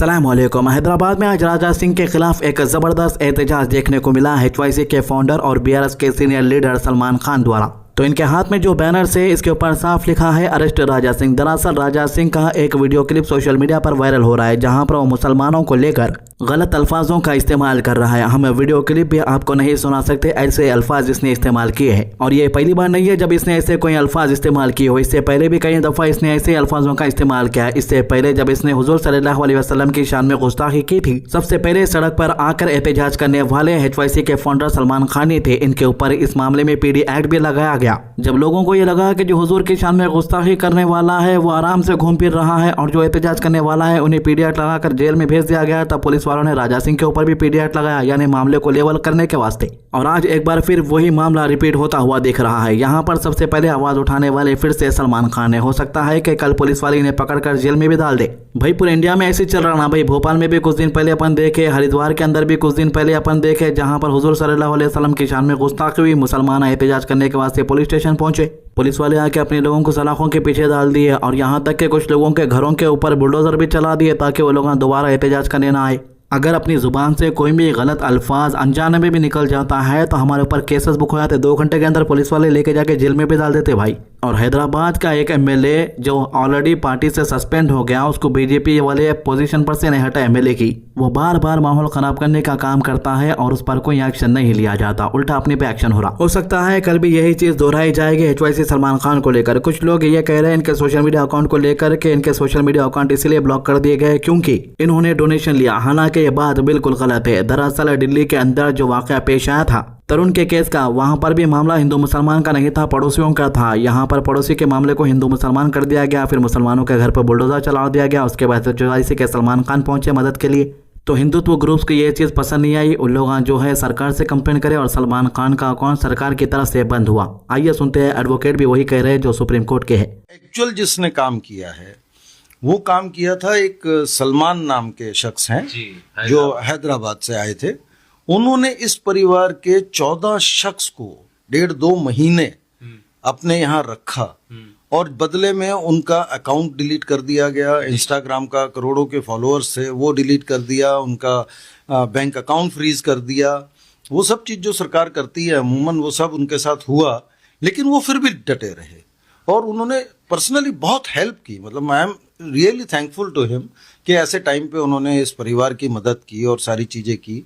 अस्सलाम वालेकुम। हैदराबाद में आज राजा सिंह के खिलाफ एक जबरदस्त एहतजाज देखने को मिला HYC के फाउंडर और BRS के सीनियर लीडर सलमान खान द्वारा। तो इनके हाथ में जो बैनर है इसके ऊपर साफ लिखा है अरेस्ट राजा सिंह। दरअसल राजा सिंह का एक वीडियो क्लिप सोशल मीडिया पर वायरल हो रहा है जहां पर वो मुसलमानों को लेकर गलत अल्फाजों का इस्तेमाल कर रहा है। हम वीडियो क्लिप भी आपको नहीं सुना सकते, ऐसे अल्फाज इसने इस्तेमाल किए हैं। और ये पहली बार नहीं है जब इसने ऐसे कोई अल्फाज इस्तेमाल किए हो। इससे पहले भी कई दफा इसने ऐसे अल्फाजों का इस्तेमाल किया। इससे पहले जब इसने हुजूर सल्लल्लाहु अलैहि वसल्लम की शान में गुस्ताखी की थी, सबसे पहले सड़क पर आकर एहतजाज करने वाले HYC के फाउंडर सलमान खान ही थे। इनके ऊपर इस मामले में PD एक्ट भी लगाया गया। जब लोगों को ये लगा कि जो हुजूर की शान में गुस्ताखी करने वाला है वो आराम से घूम फिर रहा है और जो एहतजाज करने वाला है उन्हें PD एक्ट लगाकर जेल में भेज दिया गया, तब पुलिस वालों ने राजा सिंह के ऊपर भी PD एक्ट लगाया, यानी मामले को लेवल करने के वास्ते। और आज एक बार फिर वही मामला रिपीट होता हुआ दिख रहा है। यहाँ पर सबसे पहले आवाज उठाने वाले फिर से सलमान खान है। हो सकता है कि कल पुलिस वाले इन्हें पकड़कर जेल में भी डाल दे। भाई पूरे इंडिया में ऐसे चल रहा ना भाई। भोपाल में भी कुछ दिन पहले अपन देखे, हरिद्वार के अंदर भी कुछ दिन पहले अपन देखे जहां पर हुजूर सल्लल्लाहु अलैहि वसल्लम की शान में गुस्ताखी हुई। मुसलमान एहतजाज करने के वास्ते पुलिस स्टेशन पहुंचे। पुलिस वाले आके अपने लोगों को सलाखों के पीछे डाल दिए और यहाँ तक कि कुछ लोगों के घरों के ऊपर बुलडोजर भी चला दिए ताकि वो लोग दोबारा एहतजाज करने ना आए। अगर अपनी जुबान से कोई भी गलत अल्फाज अनजाने में भी निकल जाता है तो हमारे ऊपर केसेस बुक हो जाते। 2 घंटे के अंदर पुलिस वाले लेके जाके जेल में भी डाल देते भाई। और हैदराबाद का एक MLA जो ऑलरेडी पार्टी से सस्पेंड हो गया, उसको BJP वाले पोजीशन पर से नहीं हटा MLA की, वो बार बार माहौल खराब करने का काम करता है और उस पर कोई एक्शन नहीं लिया जाता, उल्टा अपने पे एक्शन हो रहा। हो सकता है कल भी यही चीज दोहराई जाएगी HYC सलमान खान को लेकर। कुछ लोग ये कह रहे हैं इनके सोशल मीडिया अकाउंट को लेकर के इनके सोशल मीडिया अकाउंट इसलिए ब्लॉक कर दिए गए क्योंकि इन्होंने डोनेशन लिया। हालांकि ये बात बिल्कुल गलत है। दरअसल दिल्ली के अंदर जो वाकया पेश आया था तरुण के केस का, वहां पर भी मामला हिंदू मुसलमान का नहीं था, पड़ोसियों का था। यहाँ पर पड़ोसी के मामले को हिंदू मुसलमान कर दिया गया, फिर मुसलमानों के घर पर बुलडोजर चला दिया गया। उसके बाद HYC के सलमान खान पहुंचे मदद के लिए। तो हिंदुत्व ग्रुप्स को ये चीज़ पसंद नहीं आई। उन लोग जो है सरकार से कंप्लेन करे और सलमान खान का अकाउंट सरकार की तरफ से बंद हुआ। आइए सुनते हैं, एडवोकेट भी वही कह रहे हैं जो सुप्रीम कोर्ट के है। एक्चुअल जिसने काम किया है वो काम किया था एक सलमान नाम के शख्स हैं जो हैदराबाद से आए थे। उन्होंने इस परिवार के 14 शख्स को 1.5-2 महीने अपने यहाँ रखा और बदले में उनका अकाउंट डिलीट कर दिया गया। इंस्टाग्राम का करोड़ों के फॉलोअर्स थे वो डिलीट कर दिया, उनका बैंक अकाउंट फ्रीज कर दिया। वो सब चीज़ जो सरकार करती है अमूमन वो सब उनके साथ हुआ, लेकिन वो फिर भी डटे रहे और उन्होंने पर्सनली बहुत हेल्प की। मतलब I am really thankful to him कि ऐसे टाइम पे उन्होंने इस परिवार की मदद की और सारी चीज़ें की।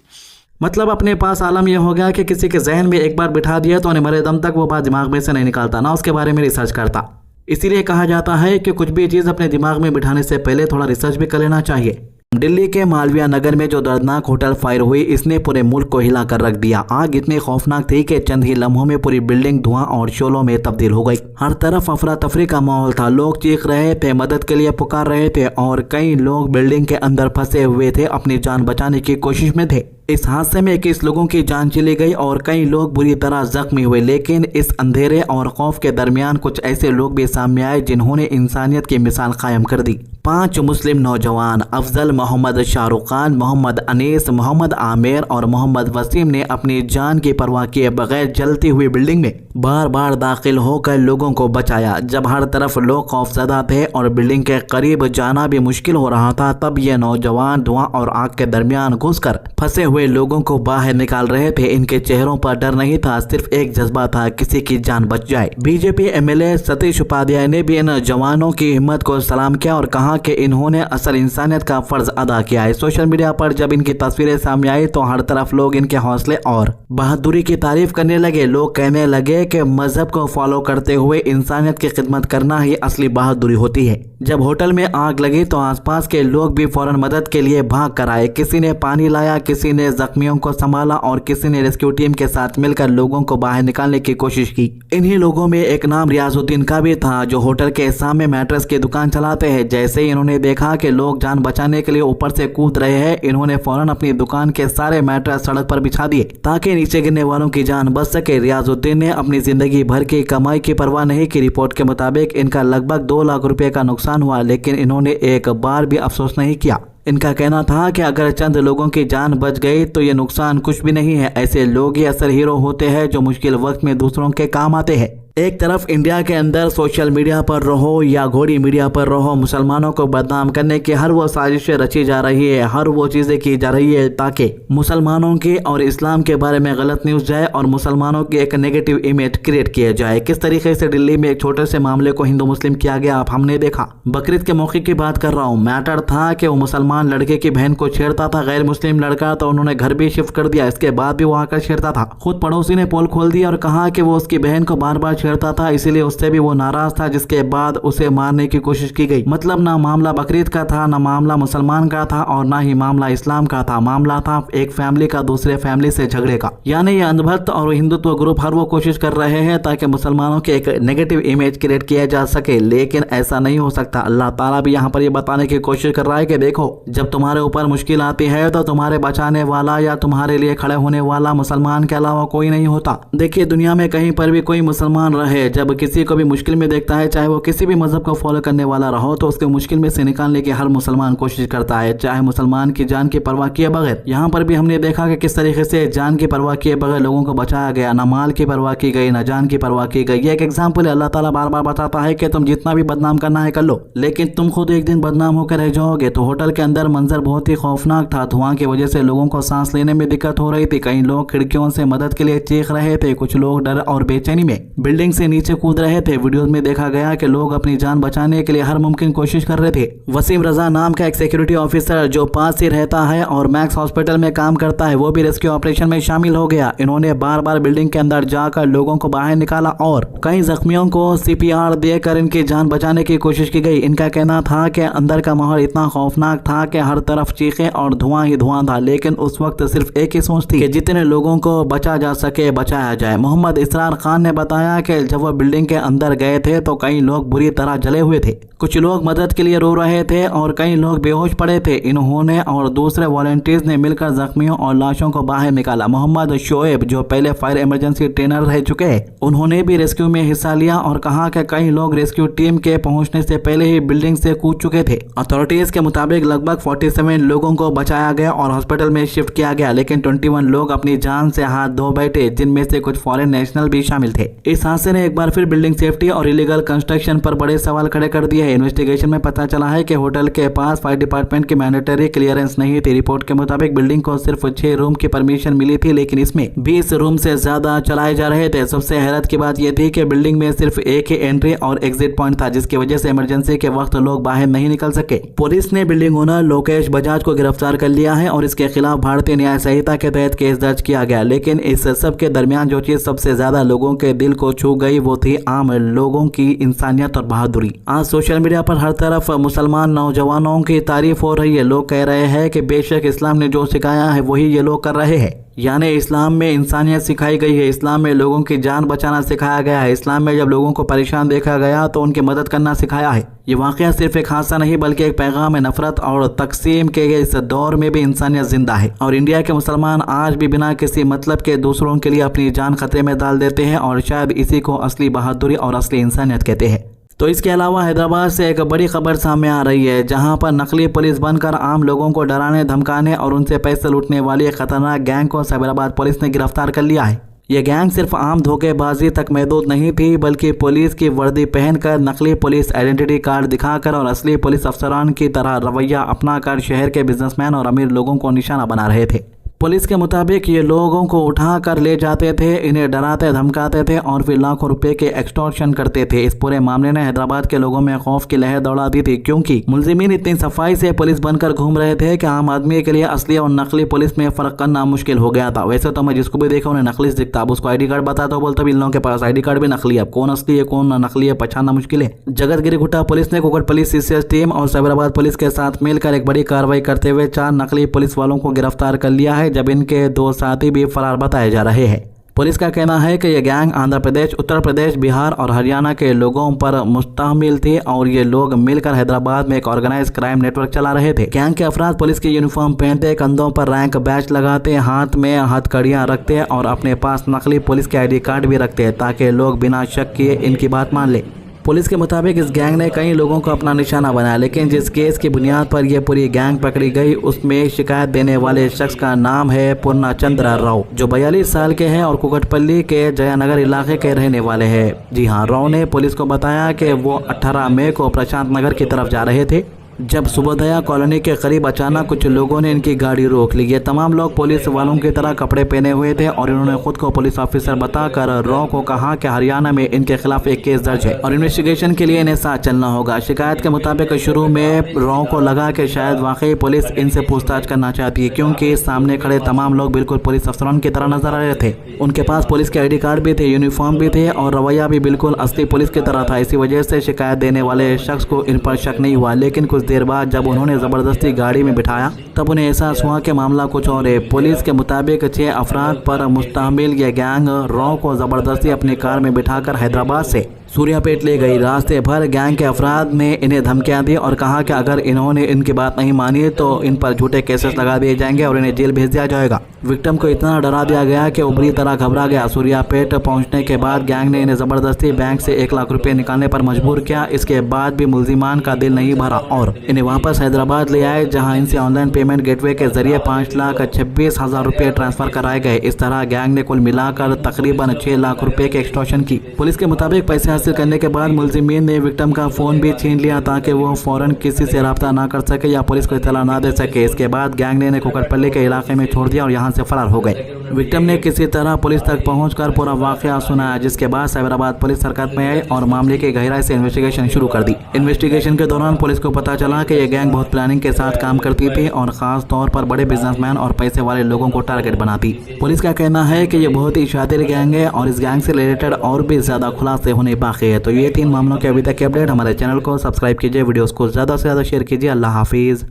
मतलब अपने पास आलम यह हो गया कि किसी के जहन में एक बार बिठा दिया तो उन्हें मरे दम तक वो बात दिमाग में से नहीं निकालता, ना उसके बारे में रिसर्च करता। इसीलिए कहा जाता है कि कुछ भी चीज़ अपने दिमाग में बिठाने से पहले थोड़ा रिसर्च भी कर लेना चाहिए। दिल्ली के मालवीय नगर में जो दर्दनाक होटल फायर हुई इसने पूरे मुल्क को हिला कर रख दिया। आग इतनी खौफनाक थी कि चंद ही लम्हों में पूरी बिल्डिंग धुआं और शोलों में तब्दील हो गई। हर तरफ अफरा तफरी का माहौल था। लोग चीख रहे थे, मदद के लिए पुकार रहे थे और कई लोग बिल्डिंग के अंदर फंसे हुए थे, अपनी जान बचाने की कोशिश में थे। इस हादसे में 21 लोगों की जान चली गई और कई लोग बुरी तरह जख्मी हुए। लेकिन इस अंधेरे और खौफ के दरमियान कुछ ऐसे लोग भी सामने आए जिन्होंने इंसानियत की मिसाल कायम कर दी। 5 मुस्लिम नौजवान अफजल, मोहम्मद शाहरुख खान, मोहम्मद अनीस, मोहम्मद आमिर और मोहम्मद वसीम ने अपनी जान की परवाह किए बगैर जलती हुई बिल्डिंग में बार बार दाखिल होकर लोगों को बचाया। जब हर तरफ लोग खौफजदा थे और बिल्डिंग के करीब जाना भी मुश्किल हो रहा था, तब ये नौजवान धुआं और आग के दरमियान घुसकर फंसे हुए लोगों को बाहर निकाल रहे थे। इनके चेहरों पर डर नहीं था, सिर्फ एक जज्बा था, किसी की जान बच जाए। BJP MLA सतीश उपाध्याय ने भी इन जवानों की हिम्मत को सलाम किया और कहा कि इन्होंने असल इंसानियत का फर्ज अदा किया है। सोशल मीडिया पर जब इनकी तस्वीरें सामने आई तो हर तरफ लोग इनके हौसले और बहादुरी की तारीफ करने लगे। लोग कहने लगे कि मजहब को फॉलो करते हुए इंसानियत की खिदमत करना ही असली बहादुरी होती है। जब होटल में आग लगी तो आसपास के लोग भी फौरन मदद के लिए भाग कर आए। किसी ने पानी लाया, किसी ने जख्मियों को संभाला और किसी ने रेस्क्यू टीम के साथ मिलकर लोगों को बाहर निकालने की कोशिश की। इन्हीं लोगों में एक नाम रियाजुद्दीन का भी था जो होटल के सामने मैट्रेस की दुकान चलाते हैं। जैसे ही इन्होंने देखा कि लोग जान बचाने के लिए ऊपर से कूद रहे हैं, इन्होंने फौरन अपनी दुकान के सारे मैट्रेस सड़क पर बिछा दिए ताकि नीचे गिरने वालों की जान बच सके। रियाजुद्दीन ने अपनी जिंदगी भर की कमाई की परवाह नहीं की। रिपोर्ट के मुताबिक इनका लगभग 2 लाख रुपए का नुकसान हुआ, लेकिन इन्होंने एक बार भी अफसोस नहीं किया। इनका कहना था कि अगर चंद लोगों की जान बच गई तो ये नुकसान कुछ भी नहीं है। ऐसे लोग ही असल हीरो होते हैं जो मुश्किल वक्त में दूसरों के काम आते हैं। एक तरफ इंडिया के अंदर सोशल मीडिया पर रहो या घोड़ी मीडिया पर रहो, मुसलमानों को बदनाम करने की हर वो साजिशें रची जा रही है, हर वो चीज़ें की जा रही है ताकि मुसलमानों की और इस्लाम के बारे में गलत न्यूज़ जाए और मुसलमानों की एक नेगेटिव इमेज क्रिएट किया जाए। किस तरीके से दिल्ली में एक छोटे से मामले को हिंदू मुस्लिम किया गया आप हमने देखा। बकरीद के मौके की बात कर रहा हूँ। मैटर था कि वो मुसलमान लड़के की बहन को छेड़ता था, गैर मुस्लिम लड़का, तो उन्होंने घर भी शिफ्ट कर दिया। इसके बाद भी वो आकर छेड़ता था। खुद पड़ोसी ने पोल खोल दिया और कहा कि वो उसकी बहन को बार बार छेड़ता था, इसीलिए उससे भी वो नाराज था, जिसके बाद उसे मारने की कोशिश की गई। मतलब ना मामला बकरीद का था, ना मामला मुसलमान का था और ना ही मामला इस्लाम का था। मामला था एक फैमिली का दूसरे फैमिली से झगड़े का। यानी ये अंधभक्त और हिंदुत्व ग्रुप हर वो कोशिश कर रहे हैं ताकि मुसलमानों की एक नेगेटिव इमेज क्रिएट किया जा सके, लेकिन ऐसा नहीं हो सकता। अल्लाह ताला भी यहाँ पर ये बताने की कोशिश कर रहा है कि देखो, जब तुम्हारे ऊपर मुश्किल आती है तो तुम्हारे बचाने वाला या तुम्हारे लिए खड़े होने वाला मुसलमान के अलावा कोई नहीं होता। देखिए, दुनिया में कहीं पर भी कोई मुसलमान रहे, जब किसी को भी मुश्किल में देखता है, चाहे वो किसी भी मजहब को फॉलो करने वाला रहो, तो उसके मुश्किल में से निकालने की हर मुसलमान कोशिश करता है, चाहे मुसलमान की जान की परवाह किए बगैर। यहाँ पर भी हमने देखा कि किस तरीके से जान की परवाह किए बगैर लोगों को बचाया गया, ना माल की परवाह की गई, ना जान की परवाह की गई। ये एक एग्जाम्पल है। अल्लाह ताला बार बार बताता है कि तुम जितना भी बदनाम करना है कर लो, लेकिन तुम खुद एक दिन बदनाम होकर रह जाओगे। तो होटल के अंदर मंजर बहुत ही खौफनाक था। धुआं की वजह से लोगों को सांस लेने में दिक्कत हो रही थी। कई लोग खिड़कियों से मदद के लिए चीख रहे थे, कुछ लोग डर और बेचैनी में बिल्डिंग से नीचे कूद रहे थे। वीडियोस में देखा गया कि लोग अपनी जान बचाने के लिए हर मुमकिन कोशिश कर रहे थे। वसीम रजा नाम का एक सिक्योरिटी ऑफिसर जो पास ही रहता है और मैक्स हॉस्पिटल में काम करता है, वो भी रेस्क्यू ऑपरेशन में शामिल हो गया। इन्होंने बार बार बिल्डिंग के अंदर जाकर लोगों को बाहर निकाला और कई जख्मियों को CPR देकर इनकी जान बचाने की कोशिश की गई। इनका कहना था कि अंदर का माहौल इतना खौफनाक था कि हर तरफ चीखें और धुआं ही धुआं था, लेकिन उस वक्त सिर्फ एक ही सोच थी कि जितने लोगों को बचा जा सके बचाया जाए। मोहम्मद इसरार खान ने बताया कि जब वो बिल्डिंग के अंदर गए थे तो कई लोग बुरी तरह जले हुए थे। कुछ लोग मदद के लिए रो रहे थे और कई लोग बेहोश पड़े थे। इन्होंने और दूसरे वॉलंटियर्स ने मिलकर जख्मियों और लाशों को बाहर निकाला। मोहम्मद शोएब जो पहले फायर इमरजेंसी ट्रेनर रह चुके हैं, उन्होंने भी रेस्क्यू में हिस्सा लिया और कहा कि कई लोग रेस्क्यू टीम के पहुंचने से पहले ही बिल्डिंग से कूद चुके थे। अथॉरिटीज के मुताबिक लगभग 47 लोगों को बचाया गया और हॉस्पिटल में शिफ्ट किया गया, लेकिन 21 लोग अपनी जान से हाथ धो बैठे, जिनमें से कुछ फॉरेन नेशनल भी शामिल थे। इस हादसे ने एक बार फिर बिल्डिंग सेफ्टी और इलीगल कंस्ट्रक्शन पर बड़े सवाल खड़े कर दिए हैं। इन्वेस्टिगेशन में पता चला है कि होटल के पास फायर डिपार्टमेंट की मैंडेटरी क्लियरेंस नहीं थी। रिपोर्ट के मुताबिक बिल्डिंग को सिर्फ 6 रूम की परमिशन मिली थी, लेकिन इसमें 20 रूम से ज्यादा चलाए जा रहे थे। सबसे हैरत की बात यह थी कि बिल्डिंग में सिर्फ एक ही एंट्री और एग्जिट पॉइंट था, जिसकी वजह से इमरजेंसी के वक्त लोग बाहर नहीं निकल सके। पुलिस ने बिल्डिंग ओनर लोकेश बजाज को गिरफ्तार कर लिया है और इसके खिलाफ भारतीय न्याय संहिता के तहत केस दर्ज किया गया। लेकिन इस सब के दरमियान जो चीज सबसे ज्यादा लोगों के दिल को छू गई वो थी आम लोगों की इंसानियत और बहादुरी। आज सोशल मीडिया पर हर तरफ मुसलमान नौजवानों की तारीफ हो रही है। लोग कह रहे हैं कि बेशक इस्लाम ने जो सिखाया है वही ये लोग कर रहे हैं। यानी इस्लाम में इंसानियत सिखाई गई है, इस्लाम में लोगों की जान बचाना सिखाया गया है, इस्लाम में जब लोगों को परेशान देखा गया तो उनकी मदद करना सिखाया है। ये वाकया सिर्फ एक हादसा नहीं बल्कि एक पैगाम है। नफरत और तकसीम के इस दौर में भी इंसानियत जिंदा है और इंडिया के मुसलमान आज भी बिना किसी मतलब के दूसरों के लिए अपनी जान खतरे में डाल देते हैं और शायद इसी को असली बहादुरी और असली इंसानियत कहते हैं। तो इसके अलावा हैदराबाद से एक बड़ी खबर सामने आ रही है, जहां पर नकली पुलिस बनकर आम लोगों को डराने धमकाने और उनसे पैसे लूटने वाली एक खतरनाक गैंग को साइबराबाद पुलिस ने गिरफ्तार कर लिया है। ये गैंग सिर्फ आम धोखेबाजी तक महदूद नहीं थी, बल्कि पुलिस की वर्दी पहनकर, नकली पुलिस आइडेंटिटी कार्ड दिखाकर और असली पुलिस अफसरान की तरह रवैया अपनाकर शहर के बिजनेसमैन और अमीर लोगों को निशाना बना रहे थे। पुलिस के मुताबिक ये लोगों को उठा कर ले जाते थे, इन्हें डराते धमकाते थे और फिर लाखों रुपए के एक्सटॉर्शन करते थे। इस पूरे मामले ने हैदराबाद के लोगों में खौफ की लहर दौड़ा दी थी, क्योंकि मुलजिमीन इतनी सफाई से पुलिस बनकर घूम रहे थे कि आम आदमी के लिए असली और नकली पुलिस में फर्क करना मुश्किल हो गया था। वैसे तो मैं जिसको भी देखा उन्हें नकली दिखता, अब उसको ID कार्ड बता तो बोलता भी इन लोगों के पास ID कार्ड भी नकली है। अब कौन असली है कौन नकली है पहचानना मुश्किल है। जगतगिरी घुटा पुलिस ने कुकट पुलिस CCS टीम और साइबराबाद पुलिस के साथ मिलकर एक बड़ी कार्रवाई करते हुए 4 नकली पुलिस वालों को गिरफ्तार कर लिया है, जब इनके 2 साथी भी फरार बताए जा रहे हैं। पुलिस का कहना है कि यह गैंग आंध्र प्रदेश, उत्तर प्रदेश, बिहार और हरियाणा के लोगों पर मुश्तमिल थी और ये लोग मिलकर हैदराबाद में एक ऑर्गेनाइज क्राइम नेटवर्क चला रहे थे। गैंग के अफराद पुलिस की यूनिफॉर्म पहनते, कंधों पर रैंक बैच लगाते, हाथ में हथकड़ियां रखते और अपने पास नकली पुलिस के ID कार्ड भी रखते ताकि लोग बिना शक किए इनकी बात मान ले। पुलिस के मुताबिक इस गैंग ने कई लोगों को अपना निशाना बनाया, लेकिन जिस केस की बुनियाद पर यह पूरी गैंग पकड़ी गई उसमें शिकायत देने वाले शख्स का नाम है पूर्णाचंद्र राव, जो 42 साल के हैं और कुकटपल्ली के जयानगर इलाके के रहने वाले हैं। जी हाँ, राव ने पुलिस को बताया कि वो 18 मई को प्रशांत नगर की तरफ जा रहे थे जब सुबोधया कॉलोनी के करीब अचानक कुछ लोगों ने इनकी गाड़ी रोक ली। ये तमाम लोग पुलिस वालों की तरह कपड़े पहने हुए थे और इन्होंने खुद को पुलिस ऑफिसर बताकर रॉ को कहा कि हरियाणा में इनके खिलाफ एक केस दर्ज है और इन्वेस्टिगेशन के लिए इन्हें साथ चलना होगा। शिकायत के मुताबिक शुरू में रॉ को लगा कि शायद वाकई पुलिस इनसे पूछताछ करना चाहती है, क्योंकि सामने खड़े तमाम लोग बिल्कुल पुलिस अफसरों की तरह नजर आ रहे थे। उनके पास पुलिस के ID कार्ड भी थे, यूनिफॉर्म भी थे और रवैया भी बिल्कुल असली पुलिस की तरह था। इसी वजह से शिकायत देने वाले शख्स को इन पर शक नहीं हुआ, लेकिन कुछ देर बाद जब उन्होंने जबरदस्ती गाड़ी में बिठाया तब उन्हें एहसास हुआ कि मामला कुछ और है। पुलिस के मुताबिक 6 अफराद पर मुश्तमिल यह गैंग रॉ को जबरदस्ती अपनी कार में बिठाकर हैदराबाद से सूर्यापेट ले गई। रास्ते भर गैंग के अफराद ने इन्हें धमकियां दी और कहा कि अगर इन्होंने इनकी बात नहीं मानी तो इन पर झूठे केसेस लगा दिए जाएंगे और इन्हें जेल भेज दिया जाएगा। विक्टिम को इतना डरा दिया गया कि वो बुरी तरह घबरा गया। सूर्यापेट पहुंचने के बाद गैंग ने इन्हें जबरदस्ती बैंक से 1 लाख रुपए निकालने पर मजबूर किया। इसके बाद भी मुल्जिमान का दिल नहीं भरा और इन्हें वापस हैदराबाद ले आए, जहाँ इनसे ऑनलाइन पेमेंट गेटवे के जरिए 5,26,000 रुपए ट्रांसफर कराए गए। इस तरह गैंग ने कुल मिलाकर तकरीबन 6 लाख रुपए की एक्सटॉर्शन की। पुलिस के मुताबिक पैसे हासिल करने के बाद मुलजिमीन ने विक्टिम का फोन भी छीन लिया ताकि वो फौरन किसी से रब्ता ना कर सके या पुलिस को इत्तला ना दे सके। इसके बाद गैंग ने इन्हें कुकटपल्ली के इलाके में छोड़ दिया और यहाँ से फरार हो गए। विक्टिम ने किसी तरह पुलिस तक पहुंचकर पूरा वाकया सुनाया, जिसके बाद साइबराबाद पुलिस हरकत में आई और मामले की गहराई से इन्वेस्टिगेशन शुरू कर दी। इन्वेस्टिगेशन के दौरान पुलिस को पता चला कि यह गैंग बहुत प्लानिंग के साथ काम करती थी और खास तौर पर बड़े बिजनेसमैन और पैसे वाले लोगों को टारगेट बनाती। पुलिस का कहना है कि यह बहुत ही शातिर गैंग है और इस गैंग से रिलेटेड और भी ज्यादा खुलासे होने बाकी है। तो ये 3 मामलों के अभी तक के अपडेट। हमारे चैनल को सब्सक्राइब कीजिए, वीडियोस को ज्यादा से ज्यादा शेयर कीजिए। अल्लाह हाफिज।